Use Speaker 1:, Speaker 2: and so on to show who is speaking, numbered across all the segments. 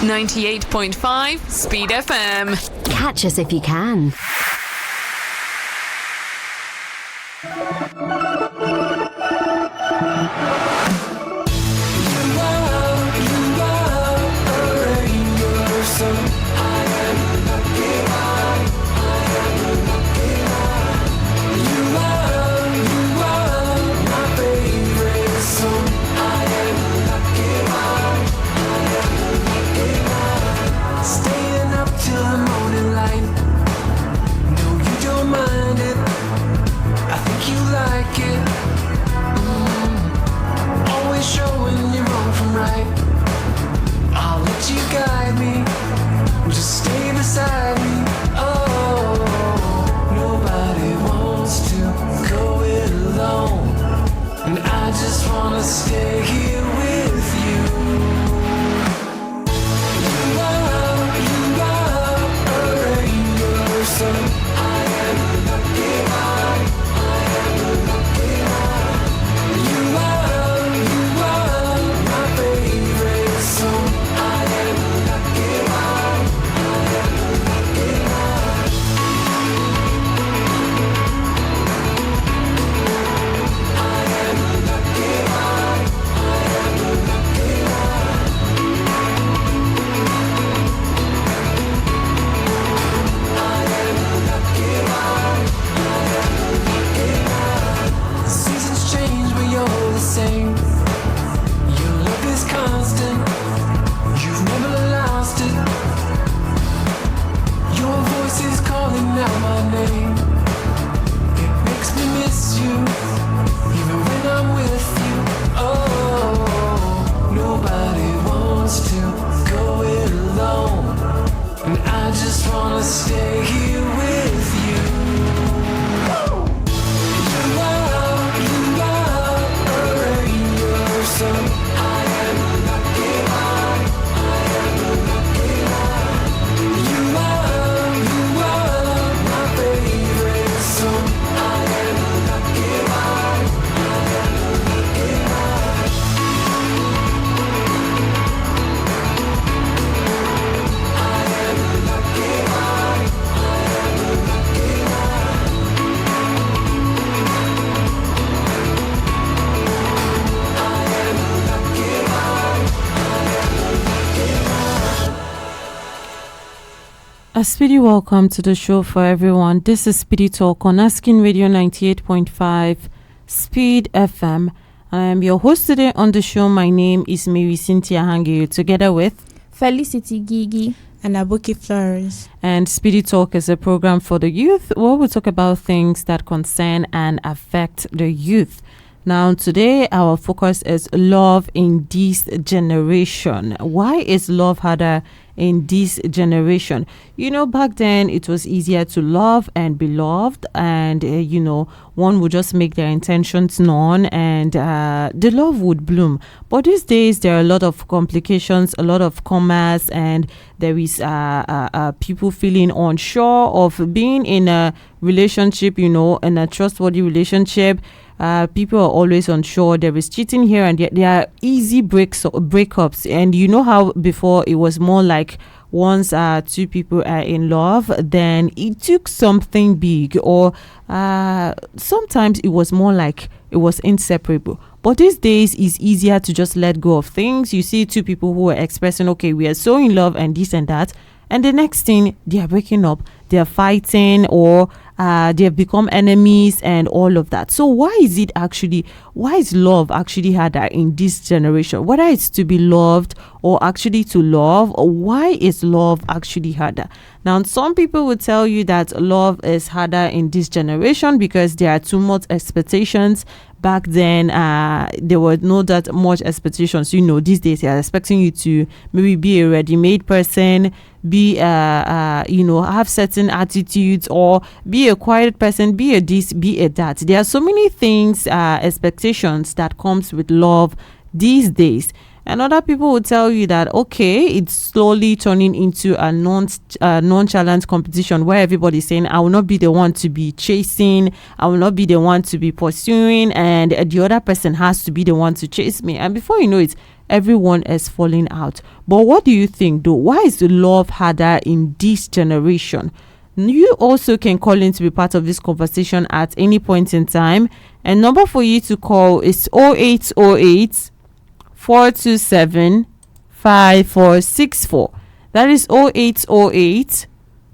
Speaker 1: 98.5 Speed FM.
Speaker 2: Catch us if you can.
Speaker 3: Stay here with you. You are a rainbow, so I am lucky I am lucky You are my favorite song. I am lucky I am lucky same. Your love is constant. You've never lost it. Your voice is calling out my name. It makes me miss you, even when I'm with you. Oh, nobody wants to go it alone, and I just wanna stay here with you. So I am lucky I am lucky You are my favorite song. I am lucky I am lucky I am lucky I am lucky
Speaker 4: A speedy welcome to the show for everyone. This is Speedy Talk on Asking Radio 98.5 Speed FM. I am your host today on the show. My name is Marysyntia Hangeior, together with
Speaker 5: Felicity, Girgir,
Speaker 6: and Aboki Florence.
Speaker 4: And Speedy Talk is a program for the youth where we talk about things that concern and affect the youth. Now, today, our focus is love in this generation. Why is love harder in this generation? You know, back then, it was easier to love and be loved. And, one would just make their intentions known and the love would bloom. But these days, there are a lot of complications, a lot of commas, and there is people feeling unsure of being in a relationship, in a trustworthy relationship. People are always unsure. There is cheating here and there are easy breakups. And you know how before it was more like once two people are in love, then it took something big, or sometimes it was more like it was inseparable. But these days, it's easier to just let go of things. You see two people who are expressing, okay, we are so in love and this and that. And the next thing, they are breaking up, they are fighting, or they have become enemies and all of that. So why is love actually harder in this generation? Whether it's to be loved or actually to love, or why is love actually harder? Now, some people would tell you that love is harder in this generation because there are too much expectations. Back then, there were not that much expectations. These days they are expecting you to maybe be a ready-made person, be have certain attitudes, or be a quiet person, be a this, be a that. There are so many things, expectations that comes with love these days. And other people will tell you that, okay, it's slowly turning into a nonchalant competition where everybody's saying, I will not be the one to be chasing, I will not be the one to be pursuing, and the other person has to be the one to chase me. And before you know it, everyone is falling out. But what do you think though? Why is the love harder in this generation? You also can call in to be part of this conversation at any point in time. And number for you to call is 0808 427 5464. That is 0808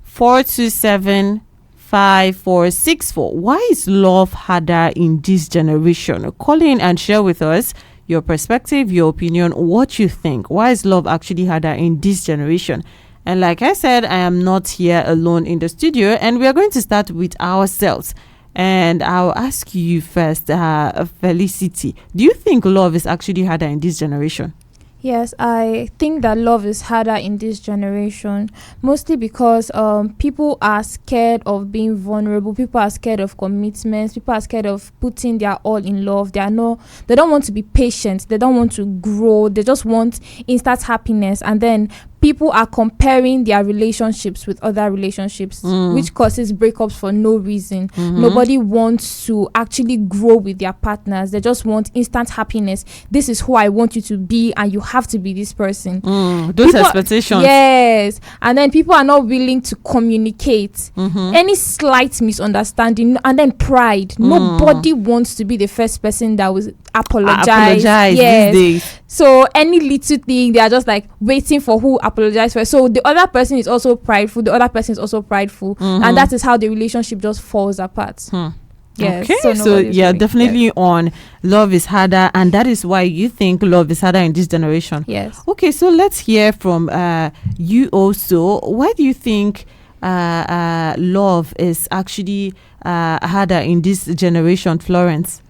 Speaker 4: 427 5464. Why is love harder in this generation? Call in and share with us your perspective, your opinion, what you think. Why is love actually harder in this generation? And like I said, I am not here alone in the studio, and we are going to start with ourselves. And I'll ask you first, Felicity, do you think love is actually harder in this generation?
Speaker 5: Yes, I think that love is harder in this generation, mostly because people are scared of being vulnerable. People are scared of commitments. People are scared of putting their all in love. They don't want to be patient. They don't want to grow. They just want instant happiness. And then people are comparing their relationships with other relationships, which causes breakups for no reason. Nobody wants to actually grow with their partners. They just want instant happiness. This is who I want you to be, and you have to be this person.
Speaker 4: Those expectations.
Speaker 5: Yes. And then people are not willing to communicate. Any slight misunderstanding, and then pride. Nobody wants to be the first person that will apologize.
Speaker 4: Yes. These days.
Speaker 5: So any little thing, they are just like waiting for who apologize for. So the other person is also prideful. The other person is also prideful, and that is how the relationship just falls apart. Yes.
Speaker 4: Okay, so yeah, definitely on love is harder, and that is why you think love is harder in this generation.
Speaker 5: Yes.
Speaker 4: Okay, so let's hear from you also. Why do you think love is actually harder in this generation, Florence?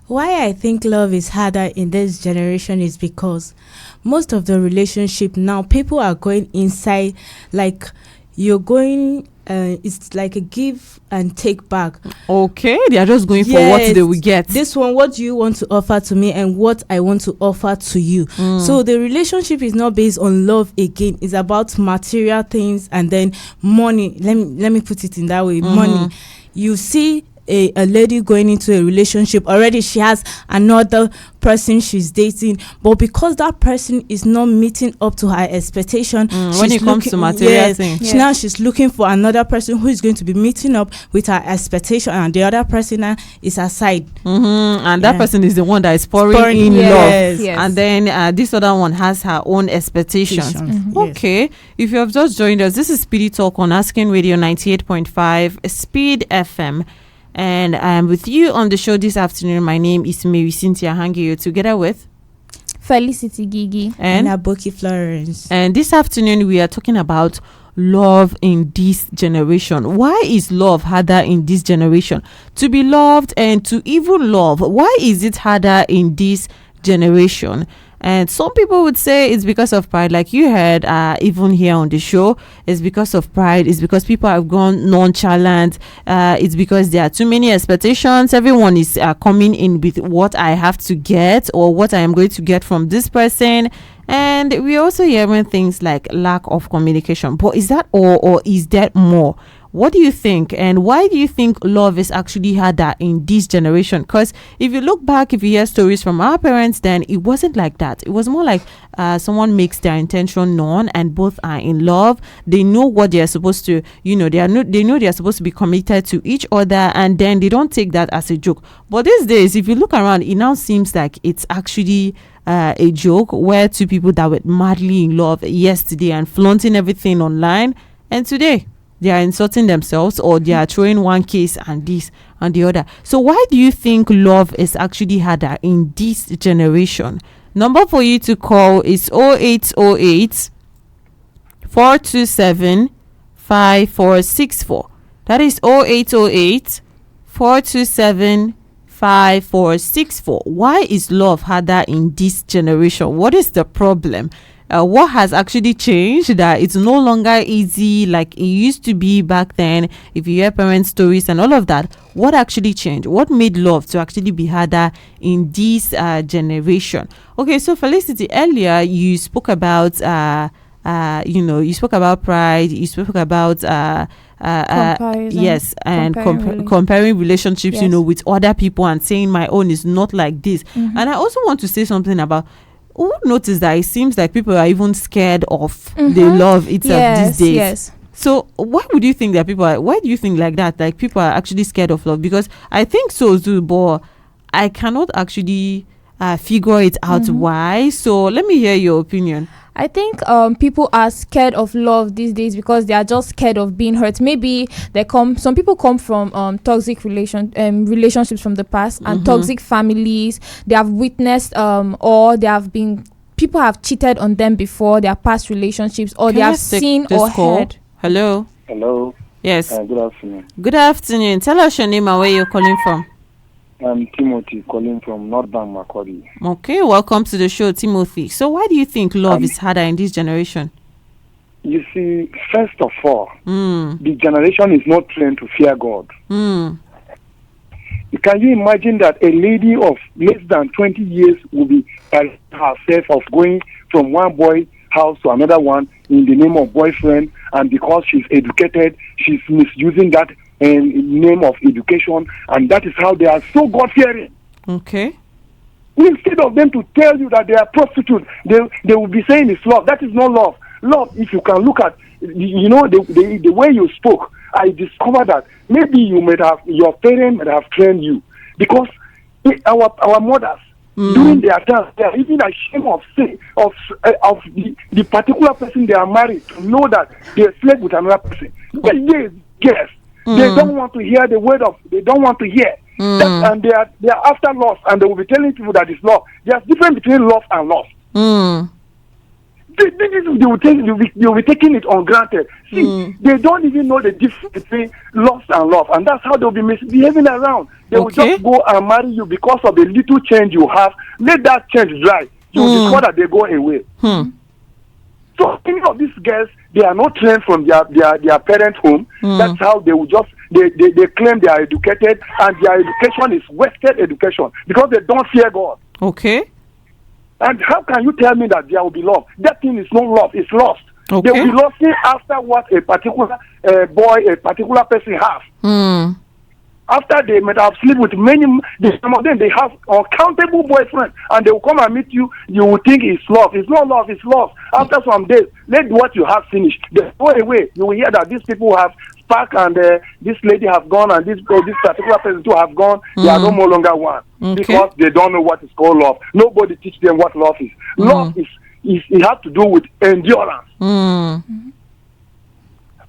Speaker 6: Why I think love is harder in this generation is because most of the relationship now, people are going inside, like you're going, it's like a give and take back.
Speaker 4: Okay, they are just going for what they will get.
Speaker 6: This one, what do you want to offer to me, and what I want to offer to you. So the relationship is not based on love again. It's about material things, and then money. Let me put it in that way. Money. You see a lady going into a relationship, already she has another person she's dating, but because that person is not meeting up to her expectation,
Speaker 4: when it comes to material things,
Speaker 6: now she's looking for another person who is going to be meeting up with her expectation, and the other person is aside,
Speaker 4: and that person is the one that is pouring in love, and then this other one has her own expectations. Okay, if you have just joined us, this is Speedy Talk on Asking Radio 98.5 Speed FM. And I am with you on the show this afternoon. My name is Marysyntia Hangeior, together with
Speaker 5: Felicity Gigi
Speaker 6: and Aboki Florence.
Speaker 4: And this afternoon we are talking about love in this generation. Why is love harder in this generation? To be loved and to even love, why is it harder in this generation? And some people would say it's because of pride, like you heard even here on the show. It's because of pride. It's because people have gone nonchalant. It's because there are too many expectations. Everyone is coming in with what I have to get or what I am going to get from this person. And we also hearing things like lack of communication. But is that all, or is there more? What do you think, and why do you think love is actually harder in this generation? Because if you look back, if you hear stories from our parents, then it wasn't like that. It was more like someone makes their intention known and both are in love. They know what they are supposed to, they know they are supposed to be committed to each other, and then they don't take that as a joke. But these days, if you look around, it now seems like it's actually a joke, where two people that were madly in love yesterday and flaunting everything online, and today they are insulting themselves, or they are throwing one case and this and the other. So why do you think love is actually harder in this generation? Number for you to call is 0808 427 5464. That is 0808 427 5464. Why is love harder in this generation? What is the problem? What has actually changed that it's no longer easy like it used to be back then? If you hear parents' stories and all of that, what actually changed? What made love to actually be harder in this generation? Okay, so Felicity, earlier you spoke about you spoke about pride, you spoke about yes, and comparing relationships,
Speaker 5: yes,
Speaker 4: with other people and saying my own is not like this. And I also want to say something about who noticed that it seems like people are even scared of the love itself these days.
Speaker 5: Yes.
Speaker 4: So why would you think that why do you think like that? Like people are actually scared of love? Because I think so too, but I cannot actually figure it out why. So let me hear your opinion.
Speaker 5: I think people are scared of love these days because they are just scared of being hurt. Maybe some people come from toxic relationships from the past and toxic families. They have witnessed or people have cheated on them before their past relationships, or they have seen or heard.
Speaker 4: Hello.
Speaker 7: Hello.
Speaker 4: Yes.
Speaker 7: Good afternoon.
Speaker 4: Good afternoon. Tell us your name and where you're calling from.
Speaker 7: I'm Timothy calling from Northern Macaulay.
Speaker 4: Okay, welcome to the show, Timothy. So why do you think love is harder in this generation?
Speaker 7: You see, first of all, the generation is not trained to fear God. Can you imagine that a lady of less than 20 years will be herself of going from one boy house to another one in the name of boyfriend, and because she's educated, she's misusing that name of education, and that is how they are so God-fearing.
Speaker 4: Okay.
Speaker 7: Instead of them to tell you that they are prostitutes, they will be saying it's love. That is not love. Love, if you can look at, the way you spoke, I discovered that maybe your parents might have trained you, because our mothers, during their time, they are even ashamed of the particular person they are married to know that they slept with another person. But yes, they don't want to hear the word of. They don't want to hear that, and they are after love, and they will be telling people that it's love. There's difference between love and love. They will be taking it on granted. See, they don't even know the difference between lust and love, and that's how they'll be misbehaving around. They will just go and marry you because of the little change you have. Let that change dry. You will discover that they go away. So any of these girls, they are not trained from their parents' home. That's how they will just they claim they are educated, and their education is wasted education because they don't fear God.
Speaker 4: Okay.
Speaker 7: And how can you tell me that there will be love? That thing is not love, it's lost.
Speaker 4: Okay.
Speaker 7: They will be lost after what a particular a particular person has. After they might have slept with some of them, they have uncountable boyfriends, and they will come and meet you. You will think it's love. It's not love, it's love. After some days, let what you have finish. They go away. You will hear that these people have spark, and this lady have gone, and this particular person too have gone. They are no more longer one, because they don't know what is called love. Nobody teach them what love is. Love is it has to do with endurance.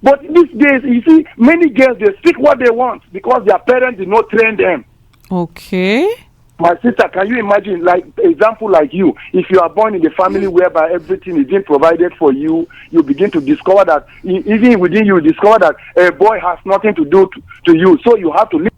Speaker 7: But these days, you see, many girls, they speak what they want because their parents did not train them.
Speaker 4: Okay.
Speaker 7: My sister, can you imagine, like example like you, if you are born in a family whereby everything is being provided for you, you begin to discover that, even within you, discover that a boy has nothing to do to you, so you have to live.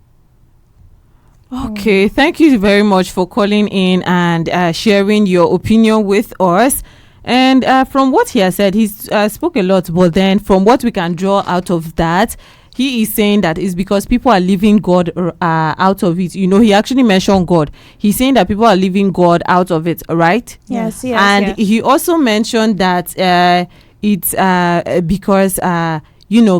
Speaker 4: Okay, thank you very much for calling in and sharing your opinion with us. And from what he has said, he's spoke a lot, but then from what we can draw out of that, he is saying that it's because people are leaving God out of it. You know, he actually mentioned God. He's saying that people are leaving God out of it, right?
Speaker 5: Yes.
Speaker 4: And he also mentioned that it's because,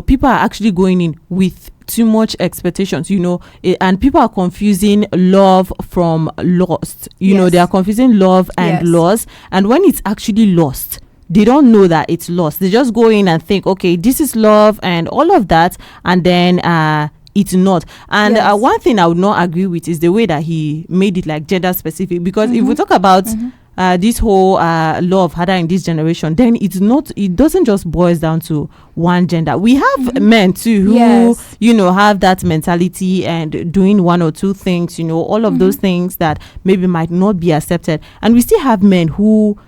Speaker 4: people are actually going in with too much expectations, and people are confusing love from lust. They are confusing love and lust, and when it's actually lost, they don't know that it's lost. They just go in and think, okay, this is love and all of that, and then it's not. And one thing I would not agree with is the way that he made it like gender specific, because if we talk about this whole love harder in this generation, then it doesn't just boils down to one gender. We have men too who have that mentality and doing one or two things, all of those things that maybe might not be accepted, and we still have men who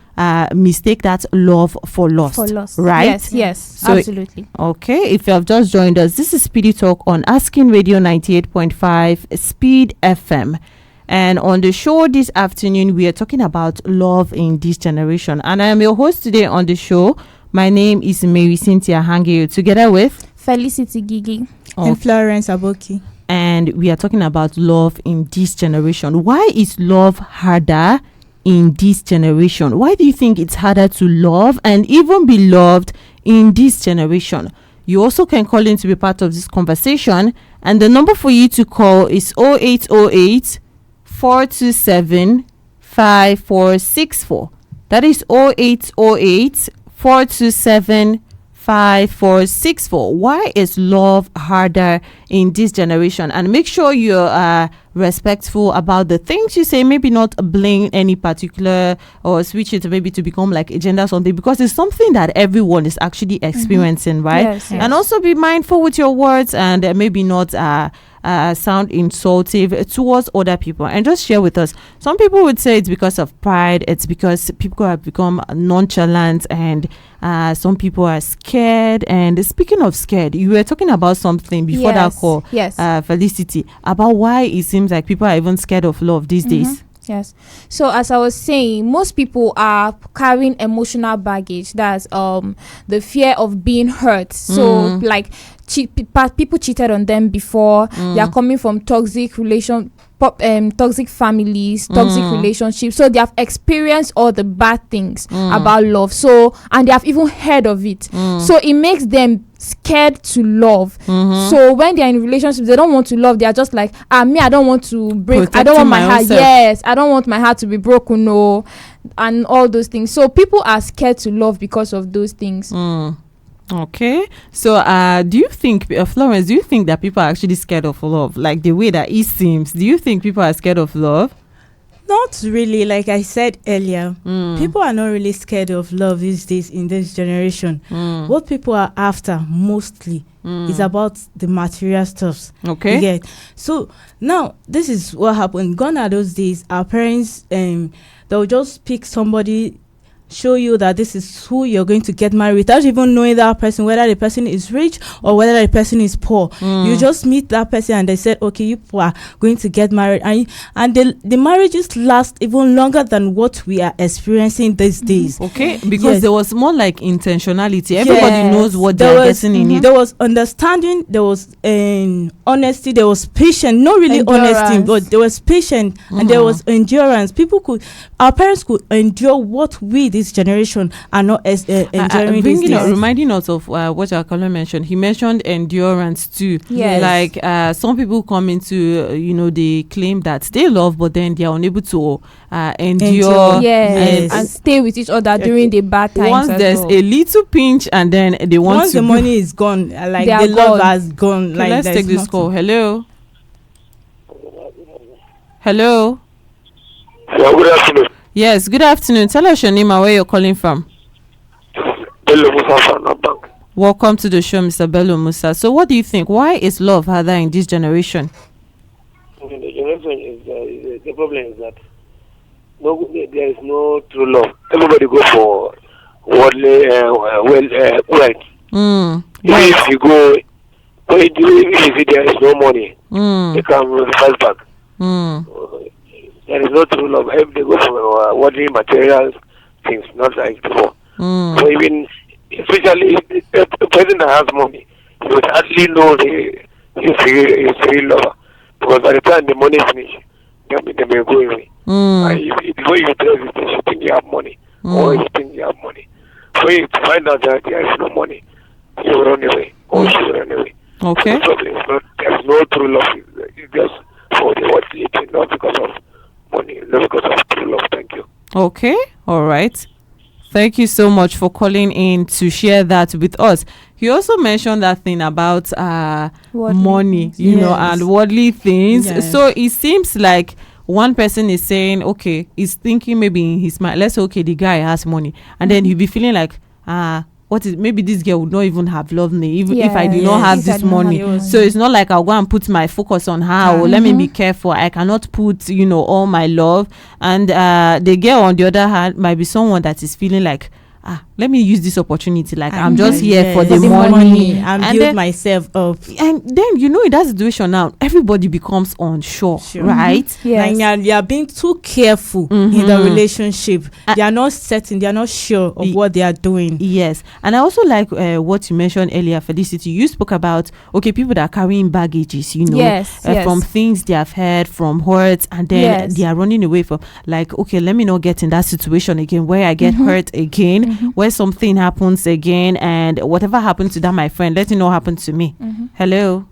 Speaker 4: mistake that love for lust, right?
Speaker 5: Yes,
Speaker 4: so,
Speaker 5: absolutely.
Speaker 4: Okay, if you have just joined us, this is Speedy Talk on Asking Radio 98.5 Speed FM. And on the show this afternoon, we are talking about love in this generation. And I am your host today on the show. My name is Marysyntia Hangeior, together with
Speaker 5: Felicity Girgir
Speaker 6: and Florence Aboki.
Speaker 4: And we are talking about love in this generation. Why is love harder in this generation? Why do you think it's harder to love and even be loved in this generation? You also can call in to be part of this conversation. And the number for you to call is 0808 427 5464. That is 0808 427 5464. Why is love harder in this generation? And make sure you're respectful about the things you say. Maybe not blame any particular or switch it maybe to become like a gender something, because it's something that everyone is actually experiencing, right?
Speaker 5: Yes, yes.
Speaker 4: And also be mindful with your words and maybe not sound insultive towards other people, and just share with us. Some people would say it's because of pride, it's because people have become nonchalant, and some people are scared. And speaking of scared, you were talking about something before that call,
Speaker 5: Yes.
Speaker 4: Felicity, about why it seems like people are even scared of love these days.
Speaker 5: Yes. So as I was saying, most people are carrying emotional baggage. That's the fear of being hurt. So like people cheated on them before. They are coming from toxic toxic families, toxic relationships. So they have experienced all the bad things about love. So, and they have even heard of it. So it makes them scared to love. So when they're in relationships, they don't want to love. They are just like, me, I don't want to break. I don't want my heart. Yes, I don't want my heart to be broken. No, and all those things. So people are scared to love because of those things.
Speaker 4: Okay, so do you think, Florence, do you think that people are actually scared of love, like the way that it seems? Do you think people are scared of love?
Speaker 6: Not really. Like I said earlier, people are not really scared of love these days in this generation. What people are after mostly is about the material stuffs.
Speaker 4: Okay.
Speaker 6: You get? So now this is what happened. Gone are those days. Our parents, they'll just pick somebody, show you that this is who you're going to get married without even knowing that person, whether the person is rich or whether the person is poor. You just meet that person and they said, okay, you are going to get married, and the marriages last even longer than what we are experiencing these days.
Speaker 4: Okay, because there was more like intentionality. Everybody knows what they are getting in it.
Speaker 6: There was understanding, there was honesty, there was patience, not really
Speaker 5: Endurance.
Speaker 6: honesty, but there was patience and there was endurance. Our parents could endure what we, this generation, are not enduring these days.
Speaker 4: Reminding us of what our caller mentioned. He mentioned endurance too.
Speaker 5: Yes.
Speaker 4: Like some people come into, they claim that they love, but then they are unable to endure.
Speaker 5: Yes. And stay with each other during the bad times.
Speaker 4: Once there's a little pinch, and then they want
Speaker 6: once
Speaker 4: to.
Speaker 6: the money is gone, like
Speaker 5: the
Speaker 6: love has gone.
Speaker 4: Okay,
Speaker 6: like
Speaker 4: let's take this call. Hello. Hello.
Speaker 8: Yeah, good afternoon.
Speaker 4: Yes, good afternoon. Tell us your name and where you're calling from.
Speaker 8: Bello Musa from Bank.
Speaker 4: Welcome to the show, Mr. Bello Musa. So what do you think? Why is love harder in this generation?
Speaker 8: The generation is the problem is that there is no true love. Everybody go for worldly wealth. If you go, if you see there is no money, they can reverse back. There is no true love. If they go for worldly material things, not like before. So even, especially the person that has money, he would hardly know his real lover. Because by the time the money finish, they may go away. If the way you dress it, you think you have money, or you think you have money. So if you find out that there is no money, you will run away, or she will run away.
Speaker 4: Okay.
Speaker 8: So the problem is not, there is no true love. It's just for the worldly thing, not because of money, not because of true love. Thank you.
Speaker 4: Okay. All right. Thank you so much for calling in to share that with us. He also mentioned that thing about money, and worldly things.
Speaker 6: Yes.
Speaker 4: So it seems like one person is saying, okay, he's thinking maybe in his mind, let's say, okay, the guy has money, and then he'll be feeling like, maybe this girl would not even have loved me even if I do not have this money. So it's not like I'll go and put my focus on her, or let me be careful. I cannot put, all my love. And the girl, on the other hand, might be someone that is feeling like, let me use this opportunity. Like, I'm just here for the money.
Speaker 6: And build
Speaker 4: then,
Speaker 6: myself up.
Speaker 4: And then, in that situation now, everybody becomes unsure, right?
Speaker 5: Yes.
Speaker 6: Like they are being too careful in the relationship. They are not certain. They are not sure of what they are doing.
Speaker 4: Yes. And I also like what you mentioned earlier, Felicity. You spoke about, people that are carrying baggages, from things they have heard, from hurts, and then they are running away from, like, okay, let me not get in that situation again where I get hurt again, where something happens again, and whatever happened to that, my friend, let it not happen to me. Hello.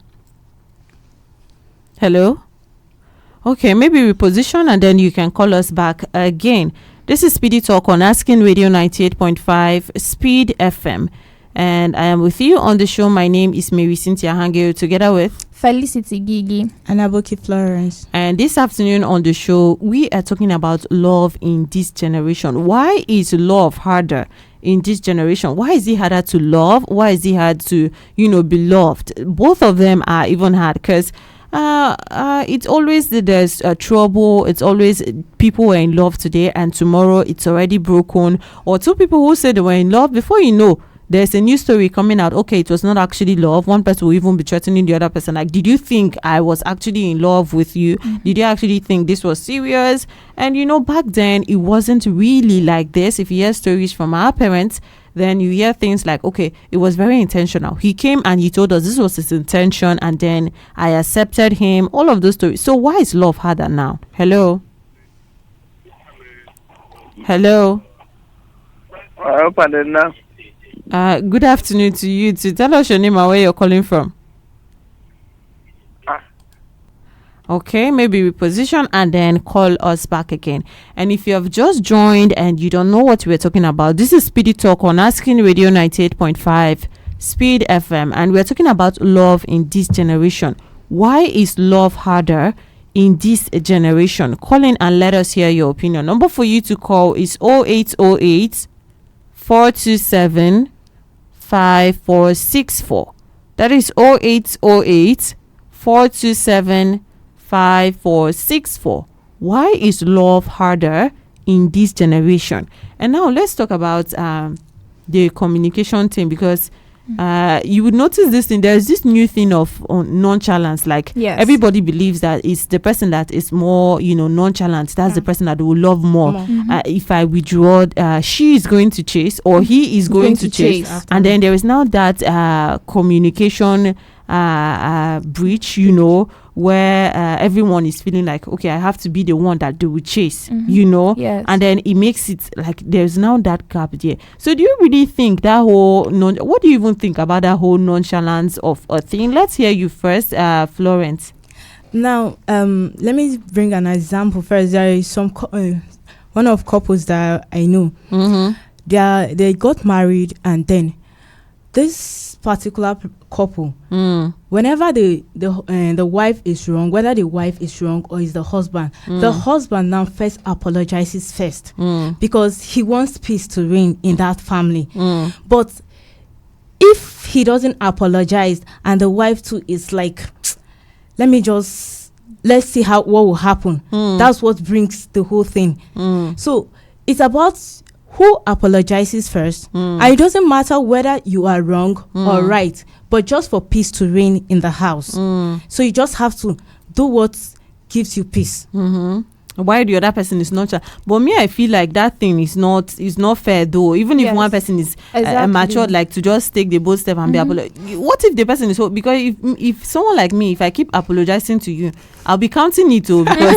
Speaker 4: Okay, maybe reposition and then you can call us back again. This is Speedy Talk on Asking Radio 98.5 Speed FM. And I am with you on the show. My name is Marysyntia Hangeior, together with
Speaker 5: Felicity Girgir
Speaker 6: and Aboki Florence.
Speaker 4: And this afternoon on the show, we are talking about love in this generation. Why is love harder in this generation? Why is it harder to love? Why is it hard to, be loved? Both of them are even hard because it's always there's trouble. It's always people were in love today and tomorrow it's already broken. Or two people who said they were in love, before you know, there's a new story coming out. Okay, it was not actually love. One person will even be threatening the other person. Like, did you think I was actually in love with you? Did you actually think this was serious? And back then it wasn't really like this. If you hear stories from our parents, then you hear things like, okay, it was very intentional. He came and he told us this was his intention, and then I accepted him. All of those stories. So why is love harder now? Hello? Hello? Good afternoon to you too. Tell us your name and where you're calling from. Okay, maybe reposition and then call us back again. And if you have just joined and you don't know what we're talking about, this is Speedy Talk on Asking Radio 98.5 Speed FM, and we're talking about love in this generation. Why is love harder in this generation? Call in and let us hear your opinion. Number for you to call is 0808 427 5464. That is 0808 427 5464. Why is love harder in this generation? And now let's talk about the communication thing, because you would notice this thing. There's this new thing of nonchalance. Like,
Speaker 5: yes,
Speaker 4: everybody believes that it's the person that is more nonchalant, that's the person that will love more. If I withdraw, she is going to chase, or he is going to chase. And then there is now that communication breach, where everyone is feeling like, okay, I have to be the one that they will chase,
Speaker 5: Yes.
Speaker 4: and then it makes it like there's now that gap there. So do you really think that whole what do you even think about that whole nonchalance of a thing? Let's hear you first, Florence.
Speaker 6: Now, let me bring an example first. There is some one of couples that I know. They got married, and then this particular couple, whenever the wife is wrong, whether the wife is wrong or is the husband now first apologizes first, because he wants peace to reign in that family. But if he doesn't apologize and the wife too is like, let's see what will happen, that's what brings the whole thing. So it's about who apologizes first. And it doesn't matter whether you are wrong or right, but just for peace to reign in the house. So you just have to do what gives you peace.
Speaker 4: Why the other person is not? But me, I feel like that thing is not fair though. Even if one person is mature, like to just take the bold step and be what if the person is because if someone like me, if I keep apologizing to you, I'll be counting it too, because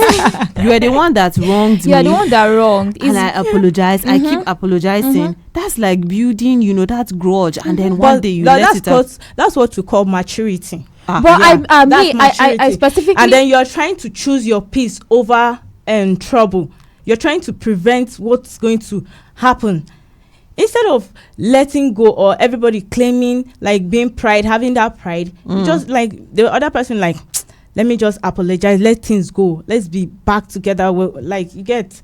Speaker 4: you are the one that wronged me.
Speaker 5: You are the one that wronged.
Speaker 4: And I apologize. I keep apologizing. That's like building, that grudge, and then one day you let it out.
Speaker 6: That's what we call maturity.
Speaker 5: But I specifically,
Speaker 6: and then you're trying to choose your peace over trouble. You're trying to prevent what's going to happen, instead of letting go or everybody claiming like being having that pride. Just like the other person, like, let me just apologize, let things go, let's be back together. Like, you get,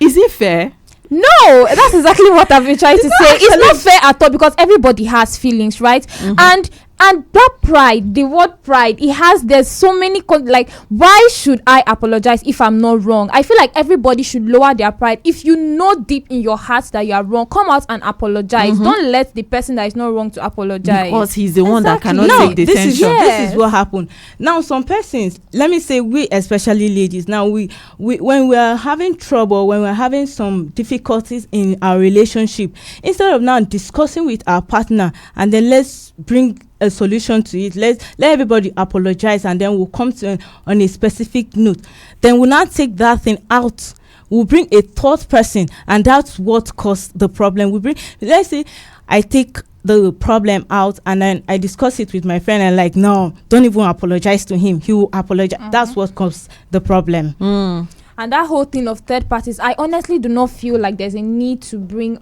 Speaker 4: is it fair?
Speaker 5: No, that's exactly what I've been trying to say. It's not fair at all, because everybody has feelings, right? And that pride, the word pride, there's so many like, why should I apologize if I'm not wrong? I feel like everybody should lower their pride. If you know deep in your heart that you are wrong, come out and apologize. Don't let the person that is not wrong to apologize,
Speaker 4: because he's the one that cannot take the tension.
Speaker 6: This is what happened. Now, some persons, let me say, we especially ladies, now we when we are having trouble, when we're having some difficulties in our relationship, instead of now discussing with our partner and then let's bring a solution to it, let everybody apologize, and then we'll come to on a specific note, then we'll not take that thing out. We'll bring a third person, and that's what caused the problem. Let's say I take the problem out and then I discuss it with my friend, and like, no, don't even apologize to him, he will apologize. That's what caused the problem.
Speaker 5: And that whole thing of third parties, I honestly do not feel like there's a need to bring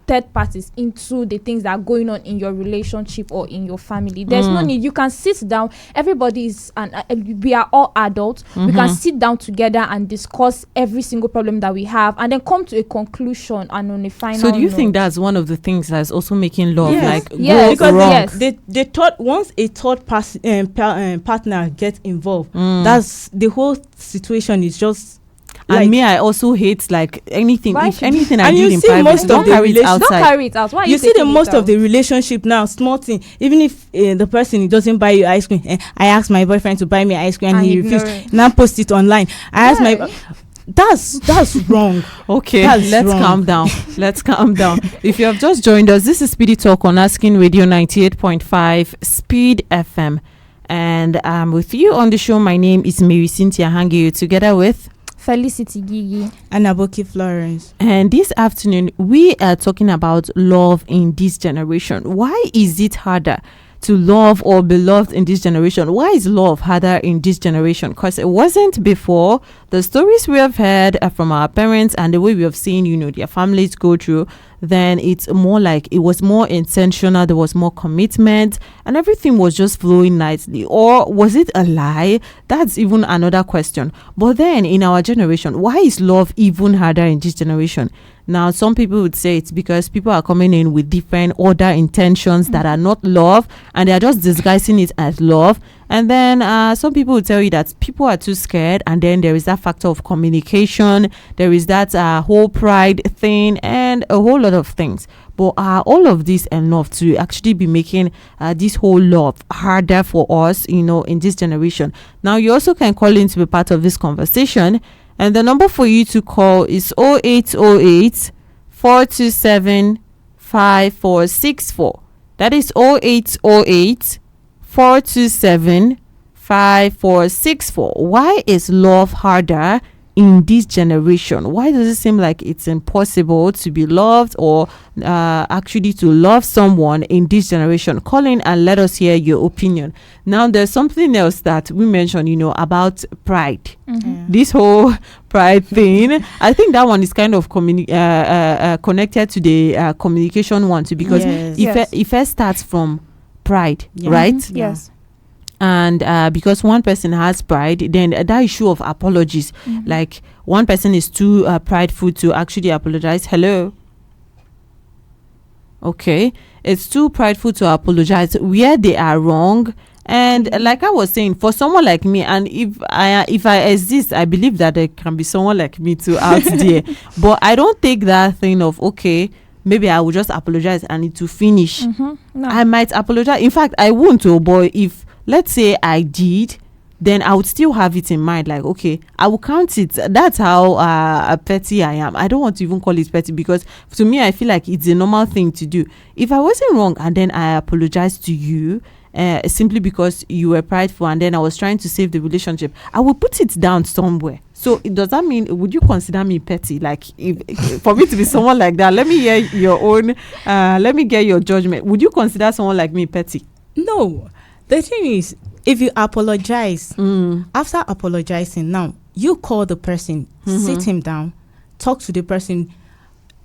Speaker 5: third parties into the things that are going on in your relationship or in your family. There's no need. You can sit down. Everybody is, and we are all adults. We can sit down together and discuss every single problem that we have, and then come to a conclusion and on a final.
Speaker 4: So do you
Speaker 5: note.
Speaker 4: think that's one of the things that's also making love
Speaker 6: Yes.
Speaker 5: Yes.
Speaker 4: go
Speaker 6: Because
Speaker 4: wrong?
Speaker 5: Yes.
Speaker 6: they thought once a third partner gets involved, that's the whole situation is just.
Speaker 4: And me, I also hate like anything.
Speaker 5: Why
Speaker 4: If
Speaker 5: should-
Speaker 4: anything I
Speaker 6: And
Speaker 4: do
Speaker 6: you
Speaker 4: in
Speaker 6: see
Speaker 4: private,
Speaker 6: most
Speaker 4: don't
Speaker 6: of the
Speaker 4: carry it
Speaker 6: relation-
Speaker 5: Don't
Speaker 4: outside.
Speaker 5: carry it out. Why are
Speaker 6: You see the
Speaker 5: taking it
Speaker 6: most of
Speaker 5: out?
Speaker 6: the relationship now, small thing. Even if the person doesn't buy you ice cream, I asked my boyfriend to buy me ice cream and
Speaker 5: And
Speaker 6: he
Speaker 5: ignore
Speaker 6: refused.
Speaker 5: it.
Speaker 6: Now post it online. I asked
Speaker 5: Why?
Speaker 6: my. That's wrong.
Speaker 4: Okay,
Speaker 6: That's
Speaker 4: let's
Speaker 6: wrong.
Speaker 4: calm down. Let's calm down. If you have just joined us, this is Speedy Talk on Asking Radio 98.5 Speed FM. And with you on the show, my name is Marysyntia Hangeior, together with.
Speaker 5: Felicity Gigi.
Speaker 6: And Aboki Florence.
Speaker 4: And this afternoon, we are talking about love in this generation. Why is it harder to love or be loved in this generation? Why is love harder in this generation? Because it wasn't before. The stories we have heard from our parents and the way we have seen, their families go through, then it's more like it was more intentional. There was more commitment and everything was just flowing nicely. Or was it a lie? That's even another question. But then in our generation, why is love even harder in this generation? Now, some people would say it's because people are coming in with different other intentions that are not love, and they are just disguising it as love. And then some people will tell you that people are too scared, and then there is that factor of communication. There is that whole pride thing and a whole lot of things. But are all of this enough to actually be making this whole love harder for us, in this generation? Now, you also can call in to be part of this conversation. And the number for you to call is 0808 427 5464. That is 0808 427 5464. Why is love harder in this generation? Why does it seem like it's impossible to be loved or actually to love someone in this generation? Call in and let us hear your opinion. Now, there's something else that we mentioned, about pride. This whole pride thing, I think that one is kind of connected to the communication one too, because
Speaker 6: Yes.
Speaker 4: it first starts from pride,
Speaker 6: Yeah.
Speaker 4: right?
Speaker 5: Yes.
Speaker 4: And because one person has pride, then that issue of apologies, like one person is too prideful to actually apologize. Hello. Okay, it's too prideful to apologize where they are wrong. And like I was saying, for someone like me, and if I exist, I believe that there can be someone like me too out there. But I don't take that thing of, okay, maybe I will just apologize and it will finish.
Speaker 5: No.
Speaker 4: I might apologize. In fact, I won't. But if, let's say, I did, then I would still have it in mind. Like, okay, I will count it. That's how petty I am. I don't want to even call it petty, because to me, I feel like it's a normal thing to do. If I wasn't wrong and then I apologize to you, simply because you were prideful and then I was trying to save the relationship, I will put it down somewhere. So does that mean, would you consider me petty? Like, if for me to be someone like that, let me hear your own, let me get your judgment. Would you consider someone like me petty?
Speaker 6: No. The thing is, if you apologize, after apologizing, now you call the person, sit him down, talk to the person.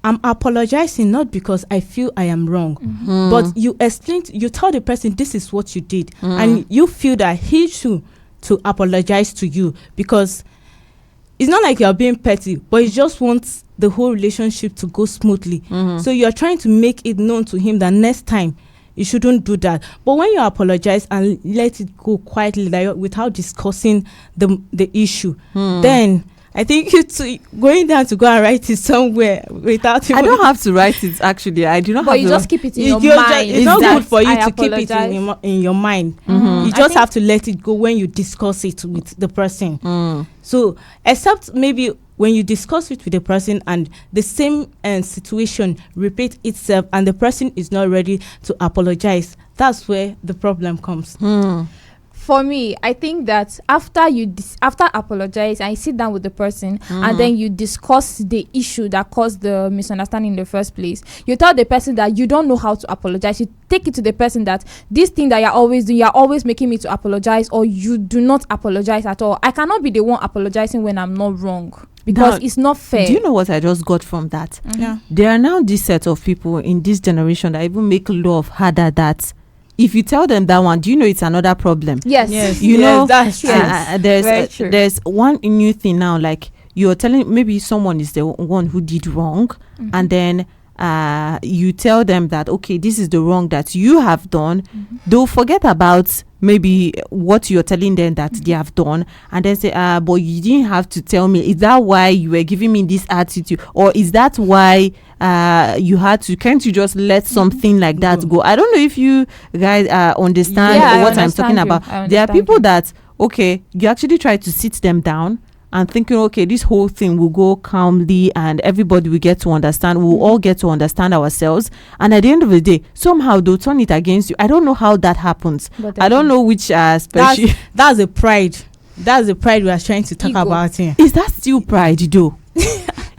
Speaker 6: I'm apologizing not because I feel I am wrong, but you explain, you tell the person this is what you did, and you feel that he should to apologize to you, because it's not like you're being petty, but he just wants the whole relationship to go smoothly. So you're trying to make it known to him that next time you shouldn't do that. But when you apologize and let it go quietly, like, without discussing the issue, then I think you going down to go and write it somewhere without.
Speaker 4: I don't have to write it, actually. I do not
Speaker 5: But
Speaker 4: have
Speaker 5: you
Speaker 4: to.
Speaker 5: just keep it in your
Speaker 6: You're
Speaker 5: mind.
Speaker 6: it's not
Speaker 5: that
Speaker 6: good for you
Speaker 5: I
Speaker 6: to keep it
Speaker 5: apologize.
Speaker 6: in your mind. You
Speaker 5: I
Speaker 6: just
Speaker 5: think-
Speaker 6: have to let it go when you discuss it with the person. So, except maybe when you discuss it with the person and the same situation repeats itself and the person is not ready to apologize, that's where the problem comes.
Speaker 5: for me, I think that after after apologize, I sit down with the person and then you discuss the issue that caused the misunderstanding in the first place. You tell the person that you don't know how to apologize. You take it to the person that this thing that you're always doing, you're always making me to apologize, or you do not apologize at all. I cannot be the one apologizing when I'm not wrong, because
Speaker 4: Now,
Speaker 5: it's not fair.
Speaker 4: Do you know what I just got from that?
Speaker 6: Yeah.
Speaker 4: There are now this set of people in this generation that even make love harder. That if you tell them that one, do you know it's another problem?
Speaker 5: Yes.
Speaker 4: You know,
Speaker 6: that's true.
Speaker 5: Very true.
Speaker 4: There's one new thing now, like you're telling, maybe someone is the one who did wrong, and then you tell them that, okay, this is the wrong that you have done. They'll forget about maybe what you're telling them that they have done, and then say, but you didn't have to tell me. Is that why you were giving me this attitude, or is that why you had to? Can't you just let something like that go? I don't know if you guys understand
Speaker 5: Yeah, I
Speaker 4: what I'm
Speaker 5: understand
Speaker 4: talking
Speaker 5: you.
Speaker 4: about.
Speaker 5: I
Speaker 4: There are
Speaker 5: understand
Speaker 4: people
Speaker 5: you.
Speaker 4: that, okay, you actually try to sit them down and thinking, okay, this whole thing will go calmly and everybody will get to understand. We'll all get to understand ourselves. And at the end of the day, somehow they'll turn it against you. I don't know how that happens.
Speaker 5: But
Speaker 4: I don't know which special.
Speaker 6: That's a pride. That's the pride we are trying to talk
Speaker 5: Ego.
Speaker 6: about here.
Speaker 4: Is that still pride, though?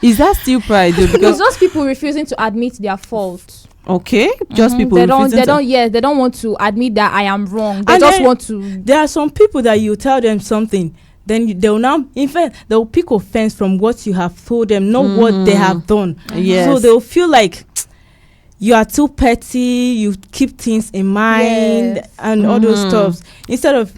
Speaker 4: Is that still pride, though?
Speaker 5: It's
Speaker 4: Because
Speaker 5: just people refusing to admit their fault.
Speaker 4: okay, just people
Speaker 5: They don't.
Speaker 4: refusing
Speaker 5: They
Speaker 4: to-
Speaker 5: don't. Yes, they don't want to admit that I am wrong. They
Speaker 6: And
Speaker 5: just
Speaker 6: then-
Speaker 5: want to.
Speaker 6: There are some people that you tell them something, then they'll now, in fact, they'll pick offense from what you have told them, not what they have done.
Speaker 4: Yes.
Speaker 6: So they'll feel like you are too petty, you keep things in mind,
Speaker 5: Yes.
Speaker 6: and all those stuff. Instead of,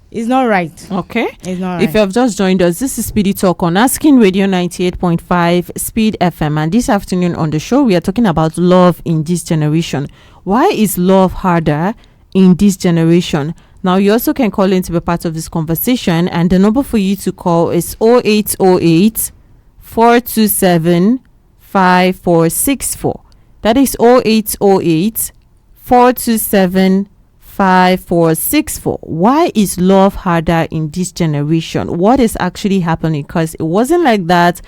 Speaker 6: it's not right.
Speaker 4: Okay.
Speaker 6: It's not right.
Speaker 4: If you have just joined us, this is Speedy Talk on Asking Radio 98.5 Speed FM. And this afternoon on the show, we are talking about love in this generation. Why is love harder in this generation? Now, you also can call in to be part of this conversation. And the number for you to call is 0808 427 5464. That is 0808 427 5464. Why is love harder in this generation? What is actually happening? Because it wasn't like that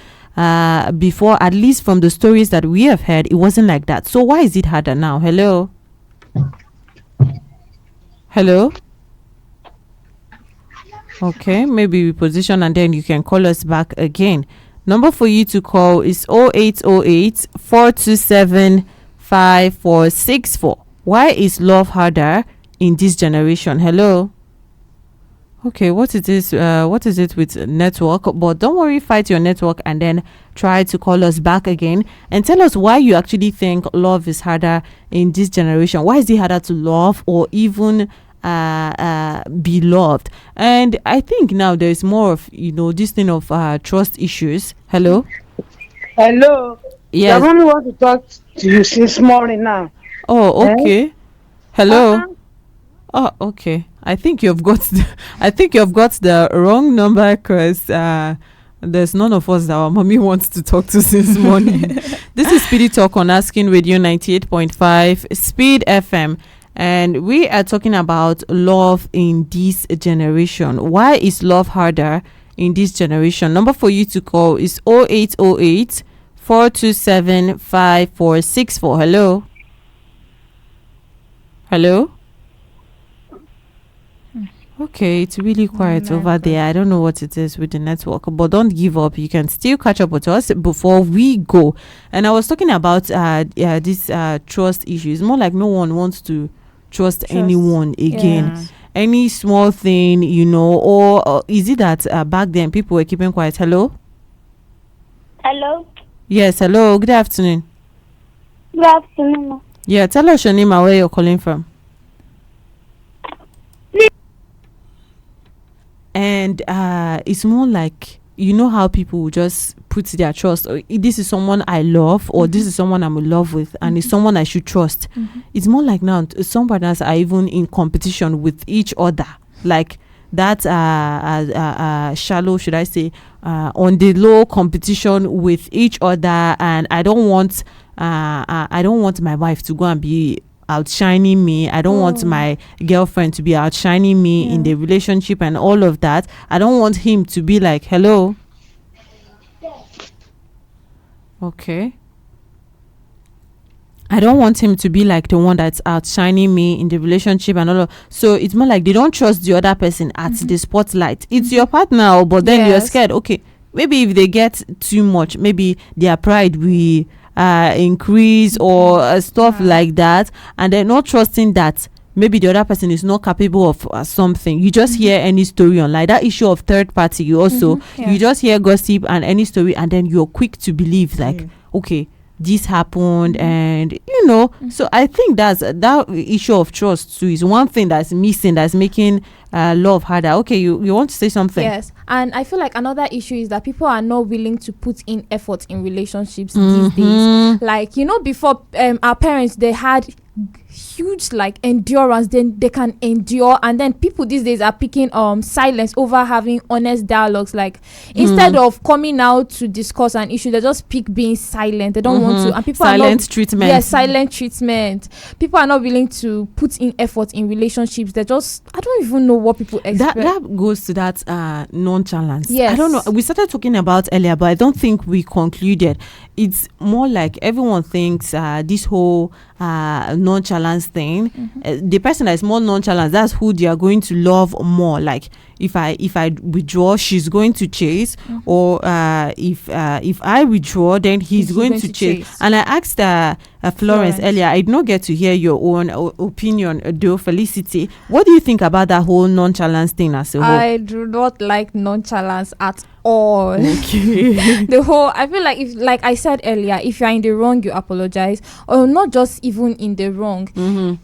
Speaker 4: before, at least from the stories that we have heard, it wasn't like that. So why is it harder now? Hello? Hello? Okay, maybe we position and then you can call us back again. Number for you to call is 0808 427 5464. Why is love harder in this generation? Hello? Okay, what is this? What is it with network? But don't worry, fight your network and then try to call us back again and tell us why you actually think love is harder in this generation. Why is it harder to love or even be loved? And I think now there's more of, this thing of trust issues. Hello?
Speaker 9: Hello.
Speaker 4: Yes.
Speaker 9: I only want to talk to you since morning now.
Speaker 4: Oh, okay. Hello.
Speaker 9: Uh-huh.
Speaker 4: Oh, okay. I think you've got the wrong number, because there's none of us that our mommy wants to talk to since morning. This is Speedy Talk on Asking Radio 98.5 Speed FM. And we are talking about love in this generation. Why is love harder in this generation? Number for you to call is 0808 427 5464. Hello? Hello? Okay, it's really quiet over there. I don't know what it is with the network, but don't give up. You can still catch up with us before we go. And I was talking about this trust issue. It's more like no one wants to trust anyone again.
Speaker 6: Yeah.
Speaker 4: Any small thing, or is it that back then people were keeping quiet? Hello?
Speaker 10: Hello.
Speaker 4: Yes, hello. Good afternoon.
Speaker 10: Good afternoon.
Speaker 4: Yeah, tell us your name and where you're calling from. And it's more like, how people will just put their trust, or this is someone I love, or this is someone I'm in love with, and it's someone I should trust. It's more like now some partners are even in competition with each other, like that shallow, should I say, on the low competition with each other. And I don't want my wife to go and be outshining me. I don't want my girlfriend to be outshining me in the relationship and all of that. I don't want him to be like, hello. Okay. I don't want him to be like the one that's outshining me in the relationship and all of. So it's more like they don't trust the other person at the spotlight. It's your partner, but then you're scared. Okay, maybe if they get too much, maybe their pride will increase or stuff like that, and they're not trusting that maybe the other person is not capable of something. You just hear any story online. That issue of third party, you also you just hear gossip and any story, and then you're quick to believe like, okay, this happened, and so I think that issue of trust too is one thing that's missing, that's making love harder. Okay, you want to say something?
Speaker 5: Yes, and I feel like another issue is that people are not willing to put in effort in relationships these days. Like, before our parents, they had huge like endurance, then they can endure, and then people these days are picking silence over having honest dialogues. Like instead of coming out to discuss an issue, they just pick being silent. They don't want to, and people
Speaker 4: silent treatment.
Speaker 5: Yes, silent treatment. People are not willing to put in effort in relationships. They just, I don't even know what people expect.
Speaker 4: That goes to that nonchalance.
Speaker 5: Yes,
Speaker 4: I don't know, we started talking about earlier, but I don't think we concluded. It's more like everyone thinks this whole nonchalance thing, the person that is more nonchalant, that's who they are going to love more. Like if I withdraw, she's going to chase, or if I withdraw, then he's going to chase. And I asked Florence earlier, I did not get to hear your own opinion though. Felicity, what do you think about that whole nonchalance thing as a whole?
Speaker 5: I do not like nonchalance at all.
Speaker 4: Okay.
Speaker 5: The whole, I feel like, if like I said earlier, if you're in the wrong, you apologize, or not just even in the wrong.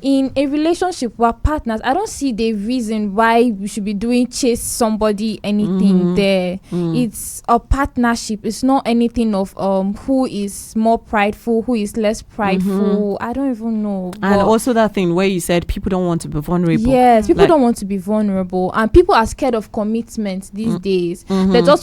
Speaker 5: In a relationship with partners, I don't see the reason why we should be doing chase somebody anything there. It's a partnership. It's not anything of who is more prideful, who is less prideful. I don't even know.
Speaker 4: And also that thing where you said people don't want to be vulnerable.
Speaker 5: Yes, people don't want to be vulnerable, and people are scared of commitment these days.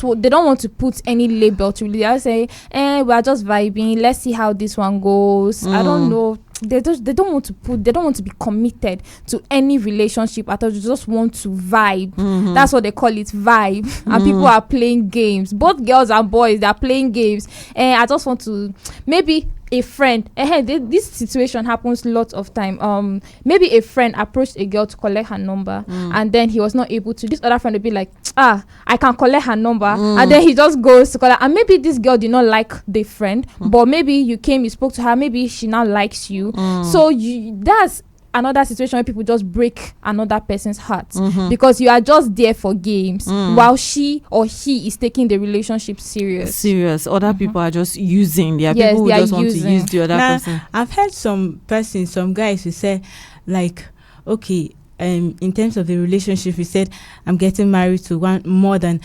Speaker 5: They don't want to put any label to it. They say, we are just vibing, let's see how this one goes. I don't know. They don't want to be committed to any relationship at all. They just want to vibe. That's what they call it, vibe. And people are playing games. Both girls and boys, they are playing games. I just want to, maybe a friend, this situation happens lots of time. Maybe a friend approached a girl to collect her number, and then he was not able to. This other friend would be like, I can collect her number, and then he just goes to collect. And maybe this girl did not like the friend, but maybe you came, you spoke to her, maybe she now likes you. So that's another situation where people just break another person's heart because you are just there for games while she or he is taking the relationship serious.
Speaker 4: Other people are just using. There are people who just want to use the other person.
Speaker 6: I've heard some guys who say like, okay, in terms of the relationship, he said, I'm getting married to more than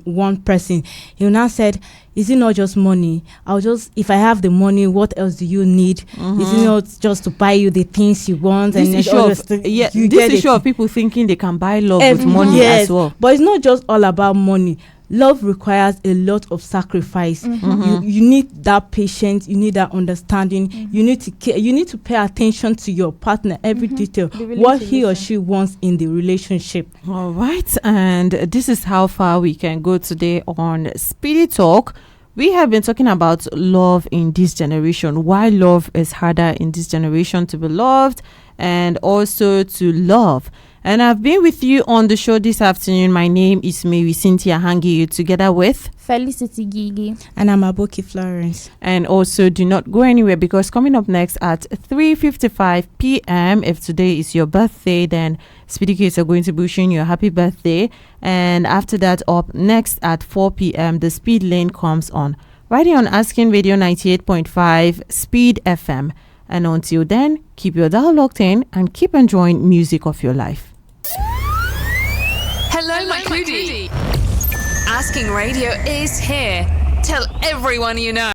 Speaker 6: one person. He now said, is it not just money? If I have the money, what else do you need? Is it not just to buy you the things you want?
Speaker 4: This issue of people thinking they can buy love with money as well.
Speaker 6: But it's not just all about money. Love requires a lot of sacrifice. You need that patience. You need that understanding. You need to care. You need to pay attention to your partner, every detail, what he or she wants in the relationship.
Speaker 4: All right, and this is how far we can go today on Speedy Talk. We have been talking about love in this generation, why love is harder in this generation to be loved and also to love. And I've been with you on the show this afternoon. My name is Marysyntia Hangeior, together with
Speaker 5: Felicity Gigi.
Speaker 6: And I'm Aboki Florence.
Speaker 4: And also do not go anywhere, because coming up next at 3:55 p.m, if today is your birthday, then Speedy Kids are going to be wishing you a happy birthday. And after that, up next at 4 p.m, the Speed Lane comes on. Right here on Asking Radio 98.5 Speed FM. And until then, keep your dial locked in and keep enjoying music of your life.
Speaker 1: Hello, my Cootie. Asking Radio is here. Tell everyone you know.